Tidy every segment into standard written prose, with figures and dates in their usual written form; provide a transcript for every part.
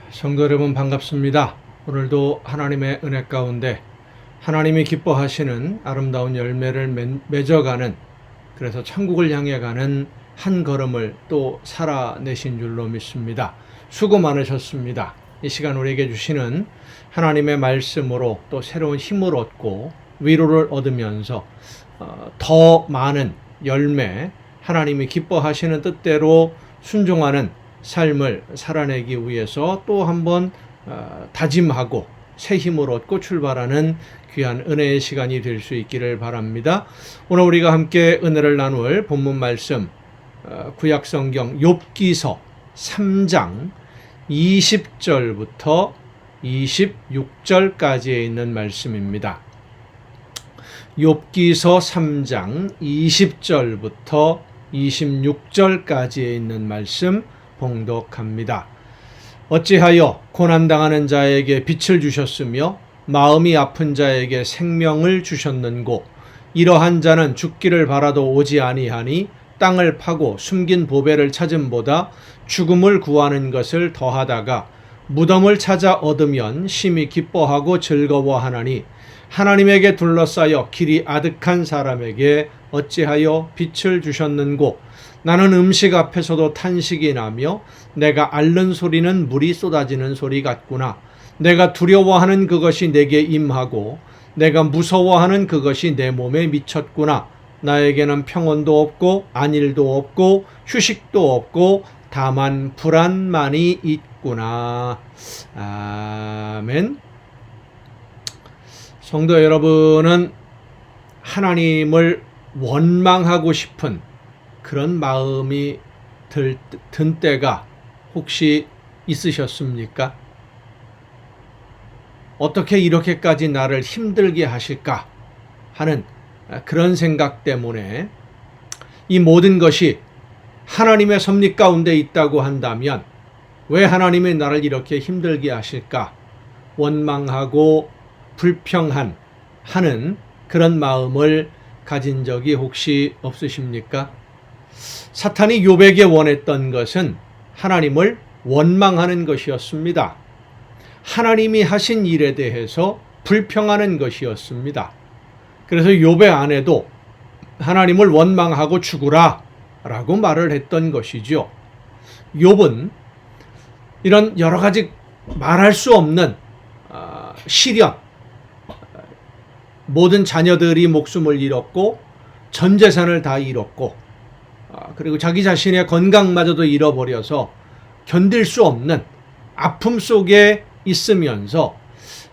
성도 여러분 반갑습니다. 오늘도 하나님의 은혜 가운데 하나님이 기뻐하시는 아름다운 열매를 맺어가는, 그래서 천국을 향해 가는 한 걸음을 또 살아내신 줄로 믿습니다. 수고 많으셨습니다. 이 시간 우리에게 주시는 하나님의 말씀으로 또 새로운 힘을 얻고 위로를 얻으면서 더 많은 열매, 하나님이 기뻐하시는 뜻대로 순종하는 삶을 살아내기 위해서 또 한번 다짐하고 새 힘을 얻고 출발하는 귀한 은혜의 시간이 될 수 있기를 바랍니다. 오늘 우리가 함께 은혜를 나눌 본문 말씀, 구약성경 욥기서 3장 20절부터 26절까지에 있는 말씀입니다. 욥기서 3장 20절부터 26절까지에 있는 말씀 봉독합니다. 어찌하여 고난당하는 자에게 빛을 주셨으며 마음이 아픈 자에게 생명을 주셨는고, 이러한 자는 죽기를 바라도 오지 아니하니 땅을 파고 숨긴 보배를 찾음보다 죽음을 구하는 것을 더하다가 무덤을 찾아 얻으면 심히 기뻐하고 즐거워하나니, 하나님에게 둘러싸여 길이 아득한 사람에게 어찌하여 빛을 주셨는고, 나는 음식 앞에서도 탄식이 나며 내가 앓는 소리는 물이 쏟아지는 소리 같구나. 내가 두려워하는 그것이 내게 임하고 내가 무서워하는 그것이 내 몸에 미쳤구나. 나에게는 평온도 없고 안일도 없고 휴식도 없고 다만 불안만이 있구나. 아멘. 성도 여러분은 하나님을 원망하고 싶은 그런 마음이 든 때가 혹시 있으셨습니까? 어떻게 이렇게까지 나를 힘들게 하실까 하는 그런 생각 때문에 이 모든 것이 하나님의 섭리 가운데 있다고 한다면 왜 하나님이 나를 이렇게 힘들게 하실까? 원망하고 불평한 하는 그런 마음을 가진 적이 혹시 없으십니까? 사탄이 욥에게 원했던 것은 하나님을 원망하는 것이었습니다. 하나님이 하신 일에 대해서 불평하는 것이었습니다. 그래서 욥의 아내도 하나님을 원망하고 죽으라 라고 말을 했던 것이죠. 욥은 이런 여러 가지 말할 수 없는 시련, 모든 자녀들이 목숨을 잃었고 전 재산을 다 잃었고, 그리고 자기 자신의 건강마저도 잃어버려서 견딜 수 없는 아픔 속에 있으면서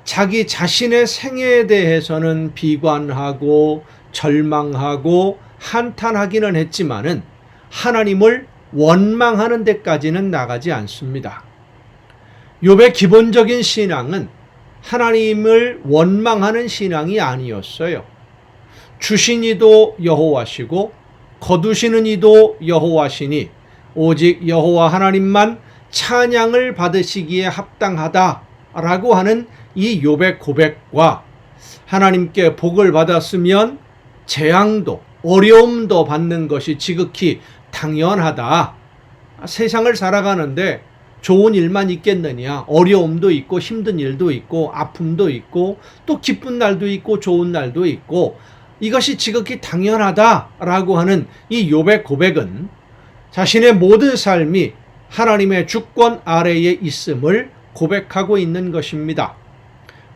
자기 자신의 생애에 대해서는 비관하고 절망하고 한탄하기는 했지만은 하나님을 원망하는 데까지는 나가지 않습니다. 욥의 기본적인 신앙은 하나님을 원망하는 신앙이 아니었어요. 주신 이도 여호와시고 거두시는 이도 여호와시니 오직 여호와 하나님만 찬양을 받으시기에 합당하다라고 하는 이 욥의 고백과, 하나님께 복을 받았으면 재앙도 어려움도 받는 것이 지극히 당연하다. 세상을 살아가는데 좋은 일만 있겠느냐? 어려움도 있고 힘든 일도 있고 아픔도 있고 또 기쁜 날도 있고 좋은 날도 있고, 이것이 지극히 당연하다라고 하는 이 욥의 고백은 자신의 모든 삶이 하나님의 주권 아래에 있음을 고백하고 있는 것입니다.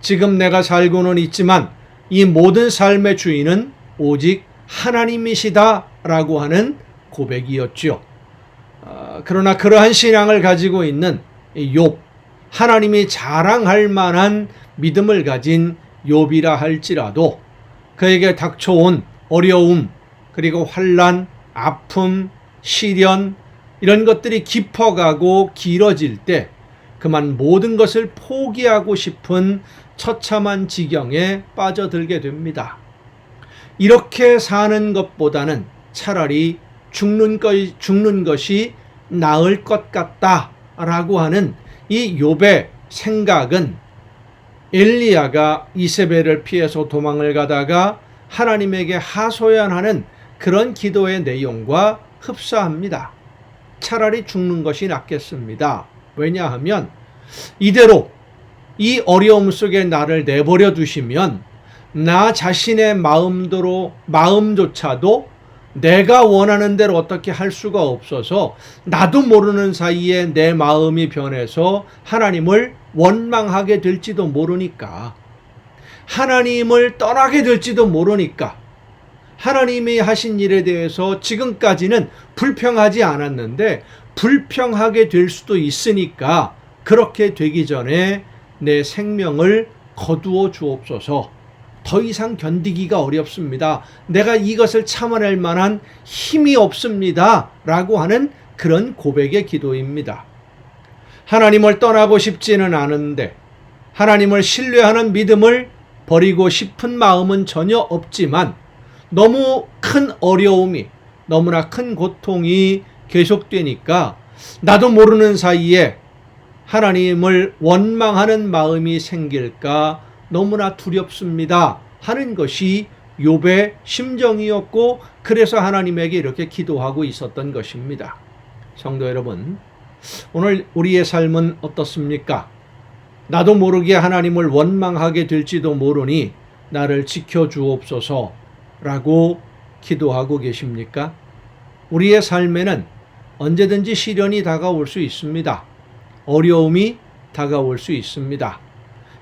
지금 내가 살고는 있지만 이 모든 삶의 주인은 오직 하나님이시다라고 하는 고백이었죠. 그러나 그러한 신앙을 가지고 있는 욥, 하나님이 자랑할 만한 믿음을 가진 욥이라 할지라도 그에게 닥쳐온 어려움, 그리고 환난, 아픔, 시련, 이런 것들이 깊어가고 길어질 때 그만 모든 것을 포기하고 싶은 처참한 지경에 빠져들게 됩니다. 이렇게 사는 것보다는 차라리 죽는 것이 나을 것 같다라고 하는 이 욥의 생각은 엘리야가 이세벨을 피해서 도망을 가다가 하나님에게 하소연하는 그런 기도의 내용과 흡사합니다. 차라리 죽는 것이 낫겠습니다. 왜냐하면 이대로 이 어려움 속에 나를 내버려 두시면 나 자신의 마음조차도 내가 원하는 대로 어떻게 할 수가 없어서 나도 모르는 사이에 내 마음이 변해서 하나님을 원망하게 될지도 모르니까, 하나님을 떠나게 될지도 모르니까, 하나님이 하신 일에 대해서 지금까지는 불평하지 않았는데 불평하게 될 수도 있으니까 그렇게 되기 전에 내 생명을 거두어 주옵소서. 더 이상 견디기가 어렵습니다. 내가 이것을 참아낼 만한 힘이 없습니다. 라고 하는 그런 고백의 기도입니다. 하나님을 떠나고 싶지는 않은데 하나님을 신뢰하는 믿음을 버리고 싶은 마음은 전혀 없지만 너무 큰 어려움이, 너무나 큰 고통이 계속되니까 나도 모르는 사이에 하나님을 원망하는 마음이 생길까 너무나 두렵습니다 하는 것이 욥의 심정이었고, 그래서 하나님에게 이렇게 기도하고 있었던 것입니다. 성도 여러분, 오늘 우리의 삶은 어떻습니까? 나도 모르게 하나님을 원망하게 될지도 모르니 나를 지켜주옵소서 라고 기도하고 계십니까? 우리의 삶에는 언제든지 시련이 다가올 수 있습니다. 어려움이 다가올 수 있습니다.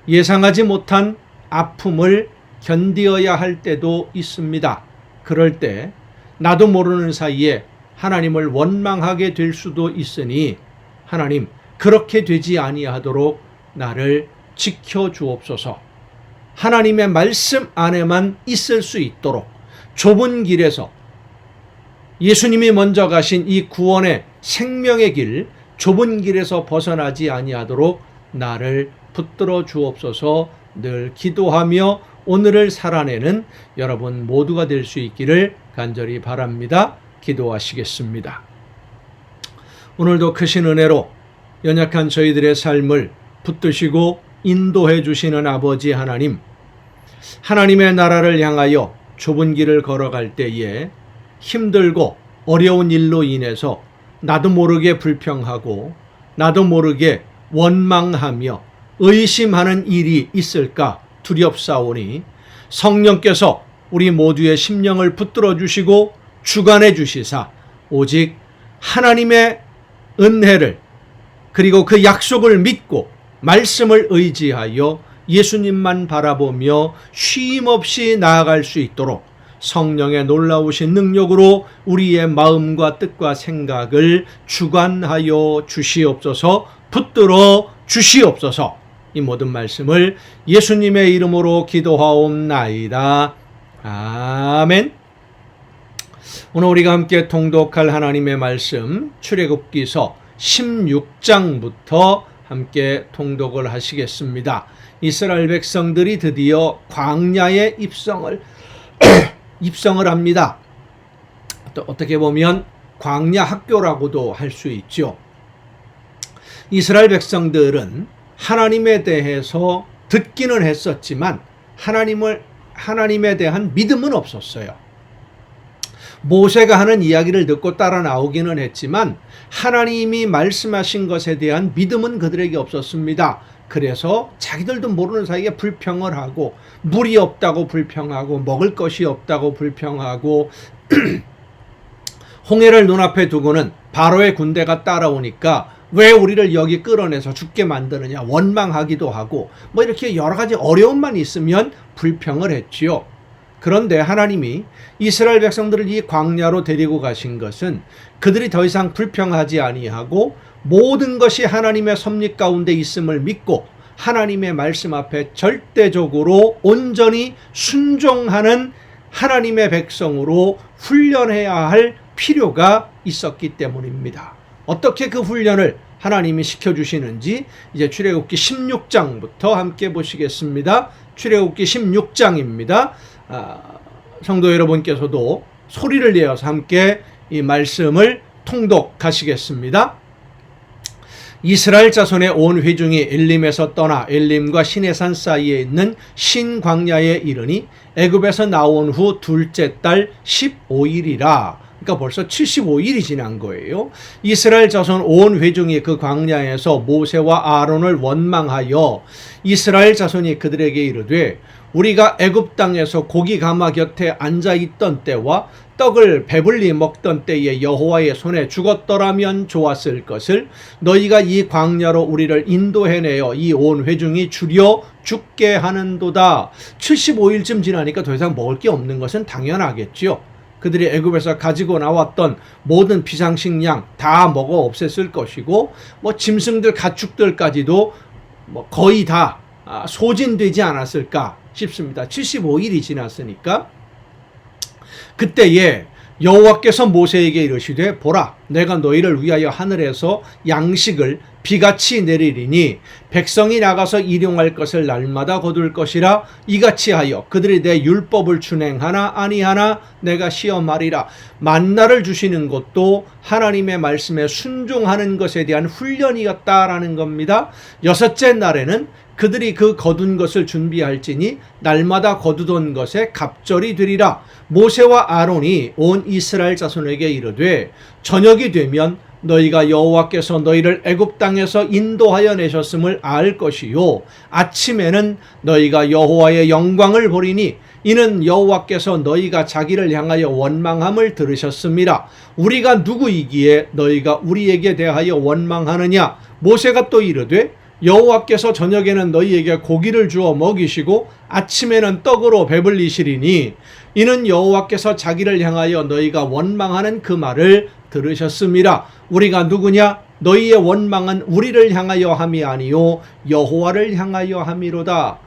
예상하지 못한 아픔을 견디어야 할 때도 있습니다. 그럴 때 나도 모르는 사이에 하나님을 원망하게 될 수도 있으니 하나님, 그렇게 되지 아니하도록 나를 지켜주옵소서. 하나님의 말씀 안에만 있을 수 있도록 좁은 길에서, 예수님이 먼저 가신 이 구원의 생명의 길, 좁은 길에서 벗어나지 아니하도록 나를 붙들어 주옵소서. 늘 기도하며 오늘을 살아내는 여러분 모두가 될 수 있기를 간절히 바랍니다. 기도하시겠습니다. 오늘도 크신 은혜로 연약한 저희들의 삶을 붙드시고 인도해 주시는 아버지 하나님, 하나님의 나라를 향하여 좁은 길을 걸어갈 때에 힘들고 어려운 일로 인해서 나도 모르게 불평하고 나도 모르게 원망하며 의심하는 일이 있을까 두렵사오니 성령께서 우리 모두의 심령을 붙들어 주시고 주관해 주시사 오직 하나님의 은혜를, 그리고 그 약속을 믿고 말씀을 의지하여 예수님만 바라보며 쉼없이 나아갈 수 있도록 성령의 놀라우신 능력으로 우리의 마음과 뜻과 생각을 주관하여 주시옵소서. 붙들어 주시옵소서. 이 모든 말씀을 예수님의 이름으로 기도하옵나이다. 아멘. 오늘 우리가 함께 통독할 하나님의 말씀, 출애굽기서 16장부터 함께 통독을 하시겠습니다. 이스라엘 백성들이 드디어 광야에 입성을 합니다. 또 어떻게 보면 광야 학교라고도 할 수 있죠. 이스라엘 백성들은 하나님에 대해서 듣기는 했었지만 하나님에 대한 믿음은 없었어요. 모세가 하는 이야기를 듣고 따라 나오기는 했지만 하나님이 말씀하신 것에 대한 믿음은 그들에게 없었습니다. 그래서 자기들도 모르는 사이에 불평을 하고, 물이 없다고 불평하고, 먹을 것이 없다고 불평하고, 홍해를 눈앞에 두고는 바로의 군대가 따라오니까 왜 우리를 여기 끌어내서 죽게 만드느냐 원망하기도 하고, 뭐 이렇게 여러 가지 어려움만 있으면 불평을 했지요. 그런데 하나님이 이스라엘 백성들을 이 광야로 데리고 가신 것은 그들이 더 이상 불평하지 아니하고 모든 것이 하나님의 섭리 가운데 있음을 믿고 하나님의 말씀 앞에 절대적으로 온전히 순종하는 하나님의 백성으로 훈련해야 할 필요가 있었기 때문입니다. 어떻게 그 훈련을 하나님이 시켜주시는지 이제 출애굽기 16장부터 함께 보시겠습니다. 출애굽기 16장입니다. 성도 여러분께서도 소리를 내어서 함께 이 말씀을 통독하시겠습니다. 이스라엘 자손의 온 회중이 엘림에서 떠나 엘림과 시내산 사이에 있는 신광야에 이르니 애굽에서 나온 후 둘째 달 15일이라. 그러니까 벌써 75일이 지난 거예요. 이스라엘 자손 온 회중이 그 광야에서 모세와 아론을 원망하여 이스라엘 자손이 그들에게 이르되 우리가 애굽 땅에서 고기 가마 곁에 앉아 있던 때와 떡을 배불리 먹던 때에 여호와의 손에 죽었더라면 좋았을 것을 너희가 이 광야로 우리를 인도해내어 이 온 회중이 줄여 죽게 하는도다. 75일쯤 지나니까 더 이상 먹을 게 없는 것은 당연하겠지요. 그들이 애굽에서 가지고 나왔던 모든 비상식량 다 먹어 없앴을 것이고 뭐 짐승들 가축들까지도 뭐 거의 다 소진되지 않았을까 싶습니다. 75일이 지났으니까. 그때에 여호와께서 모세에게 이르시되 보라 내가 너희를 위하여 하늘에서 양식을 비같이 내리리니 백성이 나가서 일용할 것을 날마다 거둘 것이라 이같이 하여 그들이 내 율법을 준행하나 아니하나 내가 시험하리라. 만나를 주시는 것도 하나님의 말씀에 순종하는 것에 대한 훈련이었다라는 겁니다. 여섯째 날에는 그들이 그 거둔 것을 준비할지니 날마다 거두던 것에 갑절이 되리라. 모세와 아론이 온 이스라엘 자손에게 이르되 저녁이 되면 너희가 여호와께서 너희를 애굽 땅에서 인도하여 내셨음을 알 것이요 아침에는 너희가 여호와의 영광을 보리니 이는 여호와께서 너희가 자기를 향하여 원망함을 들으셨습니다. 우리가 누구이기에 너희가 우리에게 대하여 원망하느냐. 모세가 또 이르되 여호와께서 저녁에는 너희에게 고기를 주어 먹이시고 아침에는 떡으로 배불리시리니 이는 여호와께서 자기를 향하여 너희가 원망하는 그 말을 들으셨습니다. 우리가 누구냐? 너희의 원망은 우리를 향하여 함이 아니요 여호와를 향하여 함이로다.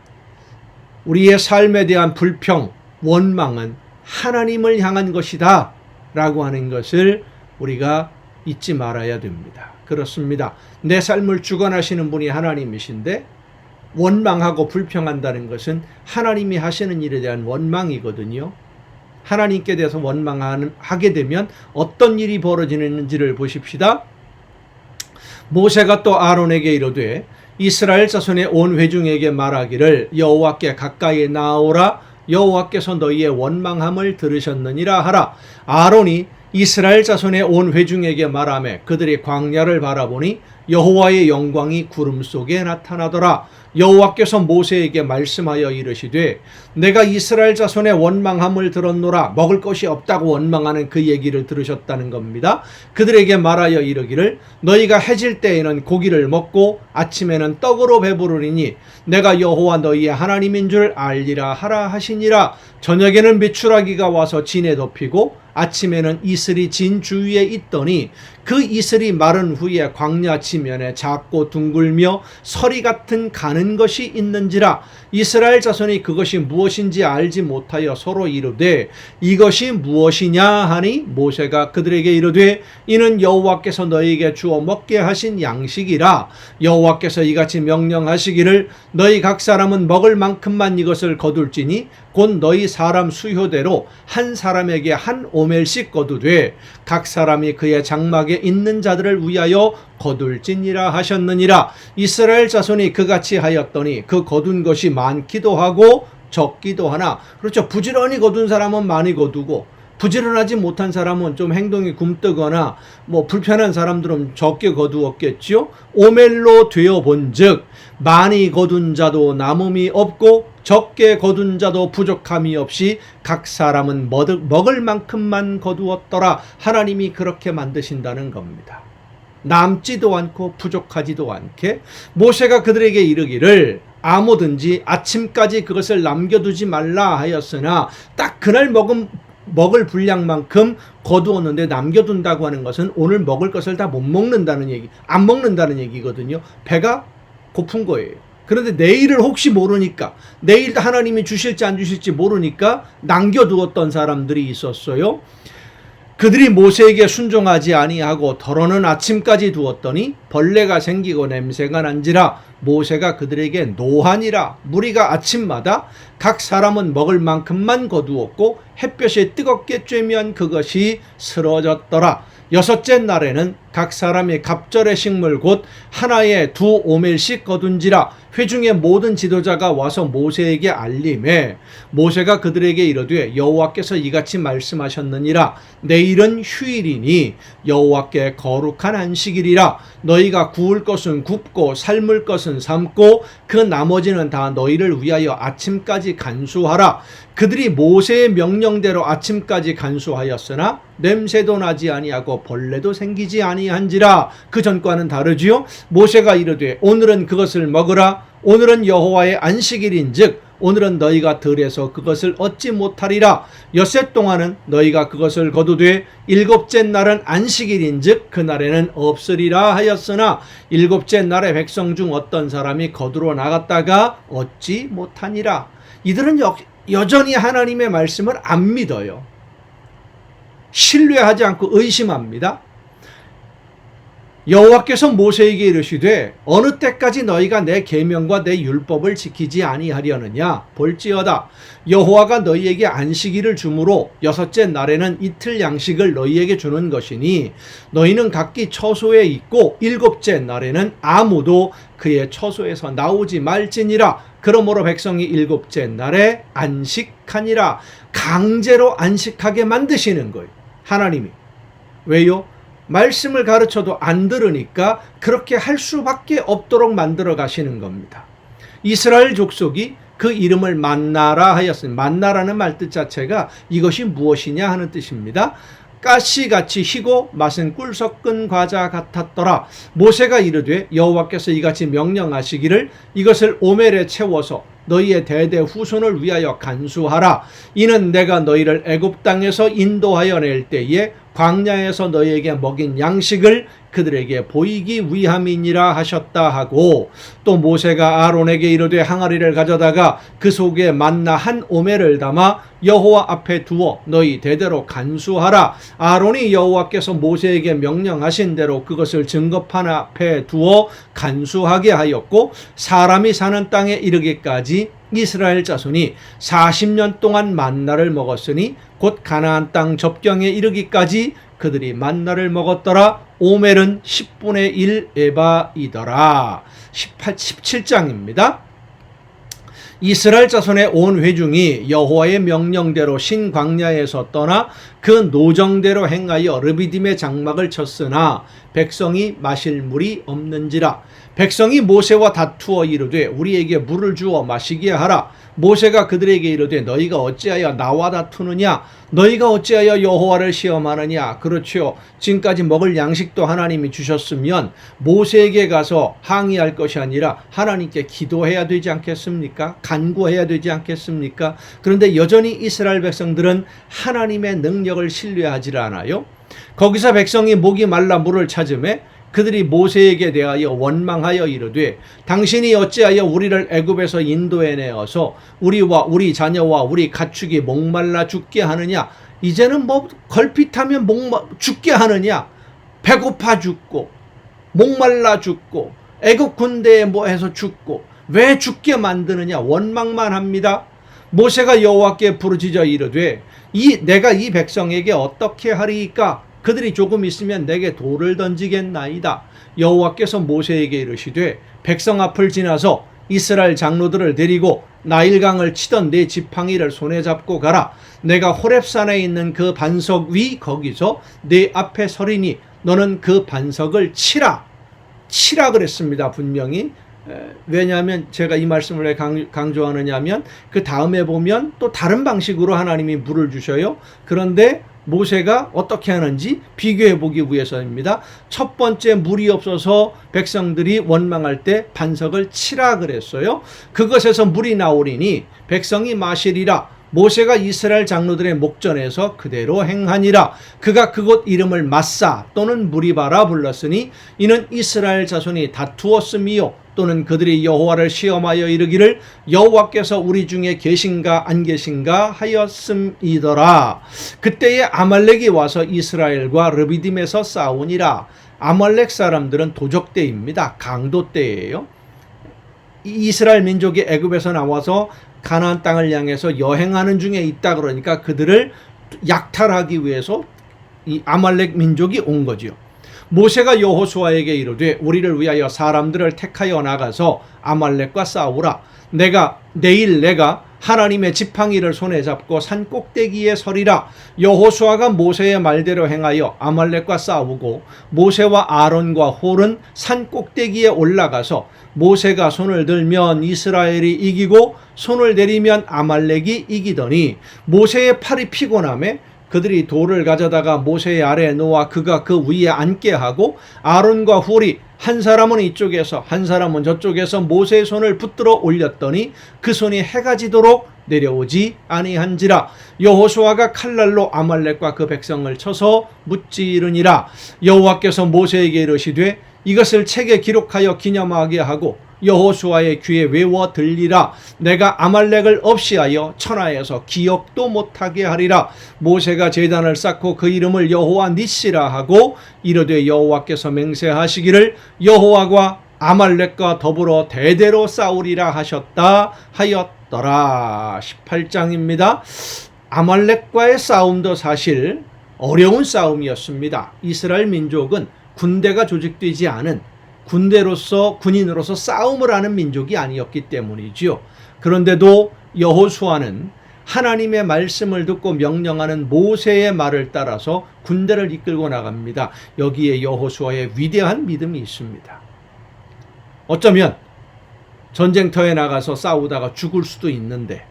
우리의 삶에 대한 불평, 원망은 하나님을 향한 것이다 라고 하는 것을 우리가 잊지 말아야 됩니다. 그렇습니다. 내 삶을 주관하시는 분이 하나님이신데 원망하고 불평한다는 것은 하나님이 하시는 일에 대한 원망이거든요. 하나님께 대해서 원망하게 되면 어떤 일이 벌어지는지를 보십시다. 모세가 또 아론에게 이르되 이스라엘 자손의 온 회중에게 말하기를 여호와께 가까이 나오라. 여호와께서 너희의 원망함을 들으셨느니라 하라. 아론이 이스라엘 자손의 온 회중에게 말하며 그들이 광야를 바라보니 여호와의 영광이 구름 속에 나타나더라. 여호와께서 모세에게 말씀하여 이르시되 내가 이스라엘 자손의 원망함을 들었노라. 먹을 것이 없다고 원망하는 그 얘기를 들으셨다는 겁니다. 그들에게 말하여 이르기를 너희가 해질 때에는 고기를 먹고 아침에는 떡으로 배부르리니 내가 여호와 너희의 하나님인 줄 알리라 하라 하시니라. 저녁에는 메추라기가 와서 진에 덮이고 아침에는 이슬이 진 주위에 있더니 그 이슬이 마른 후에 광야 지면에 작고 둥글며 서리 같은 가는 것이 있는지라. 이스라엘 자손이 그것이 무엇인지 알지 못하여 서로 이르되 이것이 무엇이냐 하니 모세가 그들에게 이르되 이는 여호와께서 너희에게 주어 먹게 하신 양식이라. 여호와께서 이같이 명령하시기를 너희 각 사람은 먹을 만큼만 이것을 거둘지니 곧 너희 사람 수효대로 한 사람에게 한 오멜씩 거두되 각 사람이 그의 장막에 있는 자들을 위하여 거둘지니라 하셨느니라. 이스라엘 자손이 그같이 하였더니 그 거둔 것이 많기도 하고 적기도 하나. 그렇죠. 부지런히 거둔 사람은 많이 거두고 부지런하지 못한 사람은 좀 행동이 굼뜨거나 뭐 불편한 사람들은 적게 거두었겠지요. 오멜로 되어 본즉 많이 거둔 자도 남음이 없고 적게 거둔 자도 부족함이 없이 각 사람은 먹을 만큼만 거두었더라. 하나님이 그렇게 만드신다는 겁니다. 남지도 않고 부족하지도 않게. 모세가 그들에게 이르기를 아무든지 아침까지 그것을 남겨두지 말라 하였으나 딱 그날 먹을 분량만큼 거두었는데 남겨둔다고 하는 것은 오늘 먹을 것을 다 못 먹는다는 얘기, 안 먹는다는 얘기거든요. 배가 고픈 거예요. 그런데 내일을 혹시 모르니까, 내일 하나님이 주실지 안 주실지 모르니까 남겨두었던 사람들이 있었어요. 그들이 모세에게 순종하지 아니하고 더러는 아침까지 두었더니 벌레가 생기고 냄새가 난지라. 모세가 그들에게 노하니라. 무리가 아침마다 각 사람은 먹을 만큼만 거두었고 햇볕이 뜨겁게 쬐면 그것이 쓰러졌더라. 여섯째 날에는 각 사람이 갑절의 식물 곧 하나에 2오멜씩 거둔지라. 회중의 모든 지도자가 와서 모세에게 알림해 모세가 그들에게 이르되 여호와께서 이같이 말씀하셨느니라. 내일은 휴일이니 여호와께 거룩한 안식일이라. 너희가 구울 것은 굽고 삶을 것은 삶고 그 나머지는 다 너희를 위하여 아침까지 간수하라. 그들이 모세의 명령대로 아침까지 간수하였으나 냄새도 나지 아니하고 벌레도 생기지 아니한지라. 그 전과는 다르지요. 모세가 이르되 오늘은 그것을 먹으라. 오늘은 여호와의 안식일인즉 오늘은 너희가 들에서 그것을 얻지 못하리라. 엿새 동안은 너희가 그것을 거두되 일곱째 날은 안식일인즉 그날에는 없으리라 하였으나 일곱째 날에 백성 중 어떤 사람이 거두러 나갔다가 얻지 못하니라. 이들은 여전히 하나님의 말씀을 안 믿어요. 신뢰하지 않고 의심합니다. 여호와께서 모세에게 이르시되 어느 때까지 너희가 내 계명과 내 율법을 지키지 아니하려느냐. 볼지어다 여호와가 너희에게 안식일을 주므로 여섯째 날에는 이틀 양식을 너희에게 주는 것이니 너희는 각기 처소에 있고 일곱째 날에는 아무도 그의 처소에서 나오지 말지니라. 그러므로 백성이 일곱째 날에 안식하니라. 강제로 안식하게 만드시는 거예요, 하나님이. 왜요? 말씀을 가르쳐도 안 들으니까 그렇게 할 수밖에 없도록 만들어 가시는 겁니다. 이스라엘 족속이 그 이름을 만나라 하였습니다. 만나라는 말뜻 자체가 이것이 무엇이냐 하는 뜻입니다. 가시같이 희고 맛은 꿀 섞은 과자 같았더라. 모세가 이르되 여호와께서 이같이 명령하시기를 이것을 오멜에 채워서 너희의 대대 후손을 위하여 간수하라. 이는 내가 너희를 애굽 땅에서 인도하여 낼 때에 광야에서 너희에게 먹인 양식을 그들에게 보이기 위함이니라 하셨다 하고, 또 모세가 아론에게 이르되 항아리를 가져다가 그 속에 만나 한 오멜을 담아 여호와 앞에 두어 너희 대대로 간수하라. 아론이 여호와께서 모세에게 명령하신 대로 그것을 증거판 앞에 두어 간수하게 하였고, 사람이 사는 땅에 이르기까지 이스라엘 자손이 40년 동안 만나를 먹었으니 곧 가나안 땅 접경에 이르기까지 그들이 만나를 먹었더라. 오멜은 10분의 1 에바이더라. 17장입니다. 이스라엘 자손의 온 회중이 여호와의 명령대로 신광야에서 떠나 그 노정대로 행하여 르비딤의 장막을 쳤으나 백성이 마실 물이 없는지라. 백성이 모세와 다투어 이르되 우리에게 물을 주어 마시게 하라. 모세가 그들에게 이르되 너희가 어찌하여 나와 다투느냐. 너희가 어찌하여 여호와를 시험하느냐. 그렇지요, 지금까지 먹을 양식도 하나님이 주셨으면 모세에게 가서 항의할 것이 아니라 하나님께 기도해야 되지 않겠습니까? 간구해야 되지 않겠습니까? 그런데 여전히 이스라엘 백성들은 하나님의 능력을 신뢰하지 않아요. 거기서 백성이 목이 말라 물을 찾으매 그들이 모세에게 대하여 원망하여 이르되 당신이 어찌하여 우리를 애굽에서 인도해 내어서 우리와 우리 자녀와 우리 가축이 목말라 죽게 하느냐. 이제는 뭐 걸핏하면 죽게 하느냐. 배고파 죽고 목말라 죽고 애굽 군대에 뭐 해서 죽고 왜 죽게 만드느냐. 원망만 합니다. 모세가 여호와께 부르짖어 이르되 내가 이 백성에게 어떻게 하리이까. 그들이 조금 있으면 내게 돌을 던지겠나이다. 여호와께서 모세에게 이르시되 백성 앞을 지나서 이스라엘 장로들을 데리고 나일강을 치던 네 지팡이를 손에 잡고 가라. 내가 호렙산에 있는 그 반석 위 거기서 네 앞에 서리니 너는 그 반석을 치라 그랬습니다. 분명히. 왜냐하면 제가 이 말씀을 왜 강조하느냐 하면 그 다음에 보면 또 다른 방식으로 하나님이 물을 주셔요. 그런데 모세가 어떻게 하는지 비교해 보기 위해서입니다. 첫 번째, 물이 없어서 백성들이 원망할 때 반석을 치라 그랬어요. 그것에서 물이 나오리니 백성이 마시리라. 모세가 이스라엘 장로들의 목전에서 그대로 행하니라. 그가 그곳 이름을 마사 또는 무리바라 불렀으니 이는 이스라엘 자손이 다투었음이요 또는 그들이 여호와를 시험하여 이르기를 여호와께서 우리 중에 계신가 안 계신가 하였음이더라. 그때에 아말렉이 와서 이스라엘과 르비딤에서 싸우니라. 아말렉 사람들은 도적대입니다. 강도대예요. 이스라엘 민족이 애굽에서 나와서 가나안 땅을 향해서 여행하는 중에 있다 그러니까 그들을 약탈하기 위해서 이 아말렉 민족이 온 거지요. 모세가 여호수아에게 이르되 우리를 위하여 사람들을 택하여 나가서 아말렉과 싸우라. 내일 내가 하나님의 지팡이를 손에 잡고 산 꼭대기에 서리라. 여호수아가 모세의 말대로 행하여 아말렉과 싸우고 모세와 아론과 홀은 산 꼭대기에 올라가서 모세가 손을 들면 이스라엘이 이기고 손을 내리면 아말렉이 이기더니 모세의 팔이 피곤하매 그들이 돌을 가져다가 모세의 아래에 놓아 그가 그 위에 앉게 하고 아론과 훌이 한 사람은 이쪽에서 한 사람은 저쪽에서 모세의 손을 붙들어 올렸더니 그 손이 해가 지도록 내려오지 아니한지라. 여호수아가 칼날로 아말렉과 그 백성을 쳐서 무찌르니라. 여호와께서 모세에게 이르시되 이것을 책에 기록하여 기념하게 하고 여호수아의 귀에 외워 들리라. 내가 아말렉을 없이하여 천하에서 기억도 못하게 하리라. 모세가 제단을 쌓고 그 이름을 여호와 니시라 하고 이르되 여호와께서 맹세하시기를 여호와가 아말렉과 더불어 대대로 싸우리라 하셨다 하였더라. 18장입니다. 아말렉과의 싸움도 사실 어려운 싸움이었습니다. 이스라엘 민족은 군대가 조직되지 않은 군인으로서 싸움을 하는 민족이 아니었기 때문이지요. 그런데도 여호수아는 하나님의 말씀을 듣고 명령하는 모세의 말을 따라서 군대를 이끌고 나갑니다. 여기에 여호수아의 위대한 믿음이 있습니다. 어쩌면 전쟁터에 나가서 싸우다가 죽을 수도 있는데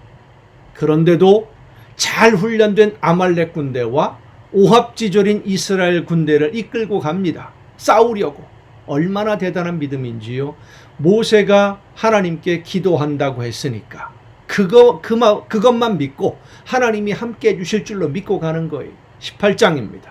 그런데도 잘 훈련된 아말렉 군대와 오합지졸인 이스라엘 군대를 이끌고 갑니다. 싸우려고. 얼마나 대단한 믿음인지요. 모세가 하나님께 기도한다고 했으니까 그것만 믿고 하나님이 함께 해주실 줄로 믿고 가는 거예요. 18장입니다.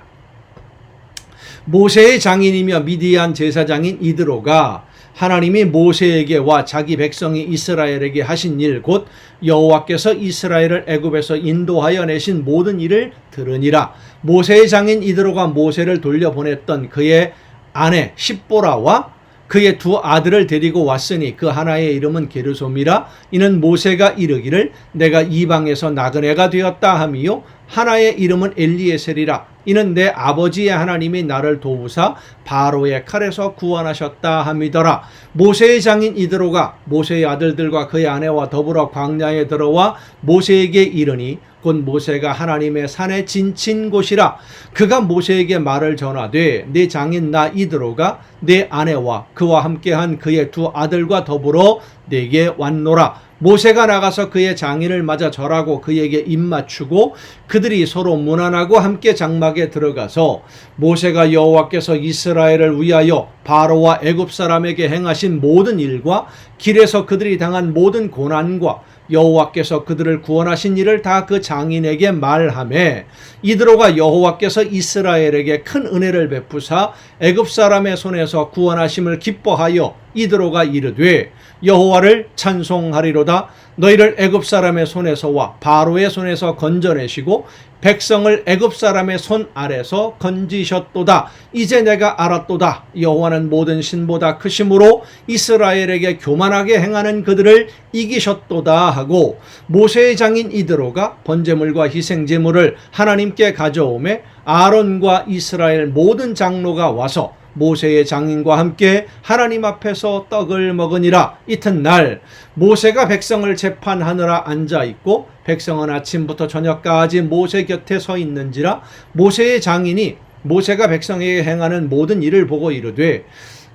모세의 장인이며 미디안 제사장인 이드로가 하나님이 모세에게와 자기 백성이 이스라엘에게 하신 일 곧 여호와께서 이스라엘을 애굽에서 인도하여 내신 모든 일을 들으니라. 모세의 장인 이드로가 모세를 돌려보냈던 그의 아내 십보라와 그의 두 아들을 데리고 왔으니 그 하나의 이름은 게르솜이라. 이는 모세가 이르기를 내가 이방에서 나그네가 되었다 하미요 하나의 이름은 엘리에셀이라. 이는 내 아버지의 하나님이 나를 도우사 바로의 칼에서 구원하셨다 함이더라. 모세의 장인 이드로가 모세의 아들들과 그의 아내와 더불어 광야에 들어와 모세에게 이르니 곧 모세가 하나님의 산에 진친 곳이라. 그가 모세에게 말을 전하되 내 장인 나 이드로가 내 아내와 그와 함께한 그의 두 아들과 더불어 내게 왔노라. 모세가 나가서 그의 장인을 맞아 절하고 그에게 입맞추고 그들이 서로 문안하고 함께 장막에 들어가서 모세가 여호와께서 이스라엘을 위하여 바로와 애굽 사람에게 행하신 모든 일과 길에서 그들이 당한 모든 고난과 여호와께서 그들을 구원하신 일을 다 그 장인에게 말하매 이드로가 여호와께서 이스라엘에게 큰 은혜를 베푸사 애굽 사람의 손에서 구원하심을 기뻐하여 이드로가 이르되 여호와를 찬송하리로다. 너희를 애굽 사람의 손에서와 바로의 손에서 건져내시고 백성을 애굽 사람의 손 아래서 건지셨도다. 이제 내가 알았도다. 여호와는 모든 신보다 크심으로 이스라엘에게 교만하게 행하는 그들을 이기셨도다 하고 모세의 장인 이드로가 번제물과 희생제물을 하나님께 가져오매 아론과 이스라엘 모든 장로가 와서 모세의 장인과 함께 하나님 앞에서 떡을 먹으니라. 이튿날 모세가 백성을 재판하느라 앉아있고 백성은 아침부터 저녁까지 모세 곁에 서 있는지라. 모세의 장인이 모세가 백성에게 행하는 모든 일을 보고 이르되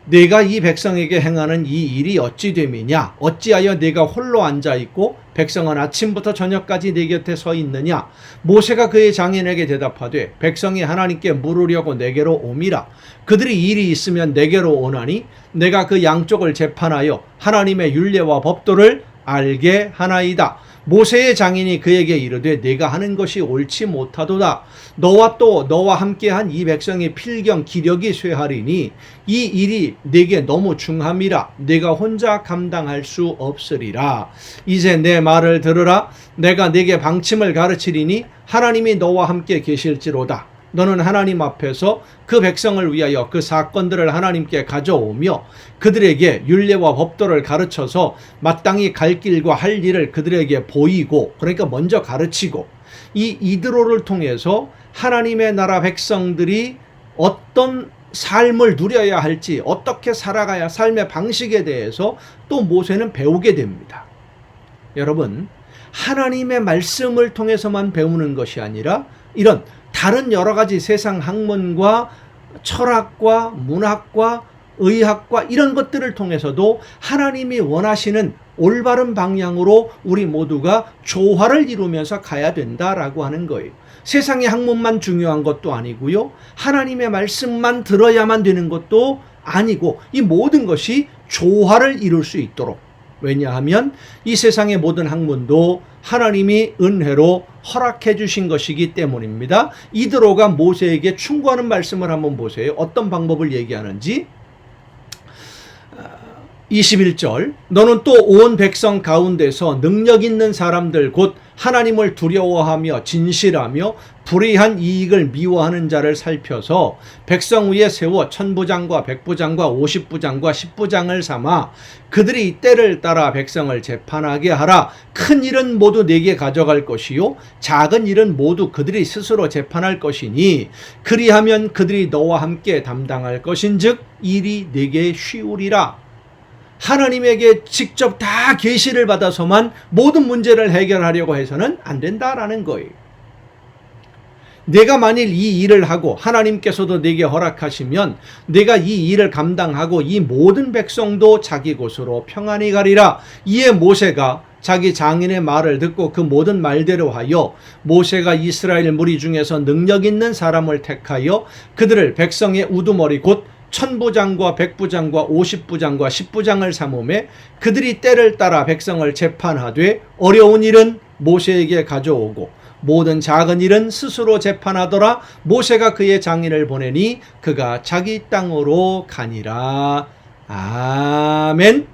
내가 이 백성에게 행하는 이 일이 어찌 됨이냐? 어찌하여 내가 홀로 앉아있고 백성은 아침부터 저녁까지 내 곁에 서 있느냐? 모세가 그의 장인에게 대답하되 백성이 하나님께 물으려고 내게로 옴이라. 그들이 일이 있으면 내게로 오나니 내가 그 양쪽을 재판하여 하나님의 율례와 법도를 알게 하나이다. 모세의 장인이 그에게 이르되 네가 하는 것이 옳지 못하도다. 너와 또 너와 함께한 이 백성의 필경 기력이 쇠하리니 이 일이 네게 너무 중함이라. 네가 혼자 감당할 수 없으리라. 이제 내 말을 들으라. 내가 네게 방침을 가르치리니 하나님이 너와 함께 계실지로다. 너는 하나님 앞에서 그 백성을 위하여 그 사건들을 하나님께 가져오며 그들에게 율례와 법도를 가르쳐서 마땅히 갈 길과 할 일을 그들에게 보이고, 그러니까 먼저 가르치고, 이 이드로를 통해서 하나님의 나라 백성들이 어떤 삶을 누려야 할지, 어떻게 살아가야 삶의 방식에 대해서 또 모세는 배우게 됩니다. 여러분, 하나님의 말씀을 통해서만 배우는 것이 아니라 이런 다른 여러 가지 세상 학문과 철학과 문학과 의학과 이런 것들을 통해서도 하나님이 원하시는 올바른 방향으로 우리 모두가 조화를 이루면서 가야 된다라고 하는 거예요. 세상의 학문만 중요한 것도 아니고요. 하나님의 말씀만 들어야만 되는 것도 아니고 이 모든 것이 조화를 이룰 수 있도록. 왜냐하면 이 세상의 모든 학문도 하나님이 은혜로 허락해 주신 것이기 때문입니다. 이드로가 모세에게 충고하는 말씀을 한번 보세요. 어떤 방법을 얘기하는지. 21절, 너는 또 온 백성 가운데서 능력 있는 사람들 곧 하나님을 두려워하며 진실하며 불의한 이익을 미워하는 자를 살펴서 백성 위에 세워 천부장과 백부장과 50부장과 10부장을 삼아 그들이 이 때를 따라 백성을 재판하게 하라. 큰 일은 모두 네게 가져갈 것이요 작은 일은 모두 그들이 스스로 재판할 것이니 그리하면 그들이 너와 함께 담당할 것인즉 일이 네게 쉬우리라. 하나님에게 직접 다 계시를 받아서만 모든 문제를 해결하려고 해서는 안 된다라는 거예요. 내가 만일 이 일을 하고 하나님께서도 내게 허락하시면 내가 이 일을 감당하고 이 모든 백성도 자기 곳으로 평안히 가리라. 이에 모세가 자기 장인의 말을 듣고 그 모든 말대로 하여 모세가 이스라엘 무리 중에서 능력 있는 사람을 택하여 그들을 백성의 우두머리 곧 천부장과 백부장과 50부장과 10부장을 삼음에 그들이 때를 따라 백성을 재판하되 어려운 일은 모세에게 가져오고 모든 작은 일은 스스로 재판하더라. 모세가 그의 장인을 보내니 그가 자기 땅으로 가니라. 아멘.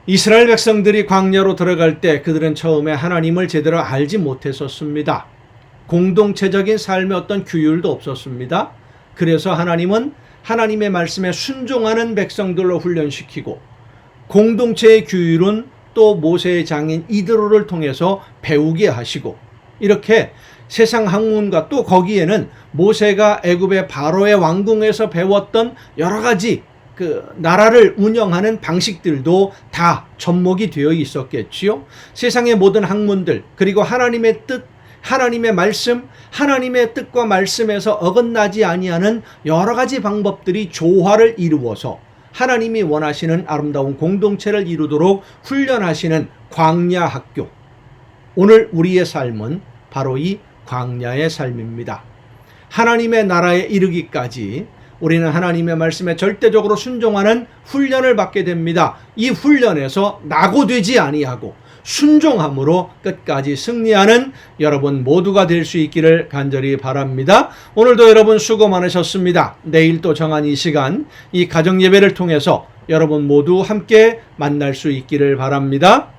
이스라엘 백성들이 광야로 들어갈 때 그들은 처음에 하나님을 제대로 알지 못했었습니다. 공동체적인 삶의 어떤 규율도 없었습니다. 그래서 하나님은 하나님의 말씀에 순종하는 백성들로 훈련시키고 공동체의 규율은 또 모세의 장인 이드로를 통해서 배우게 하시고 이렇게 세상 학문과 또 거기에는 모세가 애굽의 바로의 왕궁에서 배웠던 여러 가지 그 나라를 운영하는 방식들도 다 접목이 되어 있었겠지요. 세상의 모든 학문들 그리고 하나님의 뜻 하나님의 말씀, 하나님의 뜻과 말씀에서 어긋나지 아니하는 여러 가지 방법들이 조화를 이루어서 하나님이 원하시는 아름다운 공동체를 이루도록 훈련하시는 광야 학교. 오늘 우리의 삶은 바로 이 광야의 삶입니다. 하나님의 나라에 이르기까지 우리는 하나님의 말씀에 절대적으로 순종하는 훈련을 받게 됩니다. 이 훈련에서 낙오되지 아니하고 순종함으로 끝까지 승리하는 여러분 모두가 될 수 있기를 간절히 바랍니다. 오늘도 여러분 수고 많으셨습니다. 내일 또 정한 이 시간 이 가정 예배를 통해서 여러분 모두 함께 만날 수 있기를 바랍니다.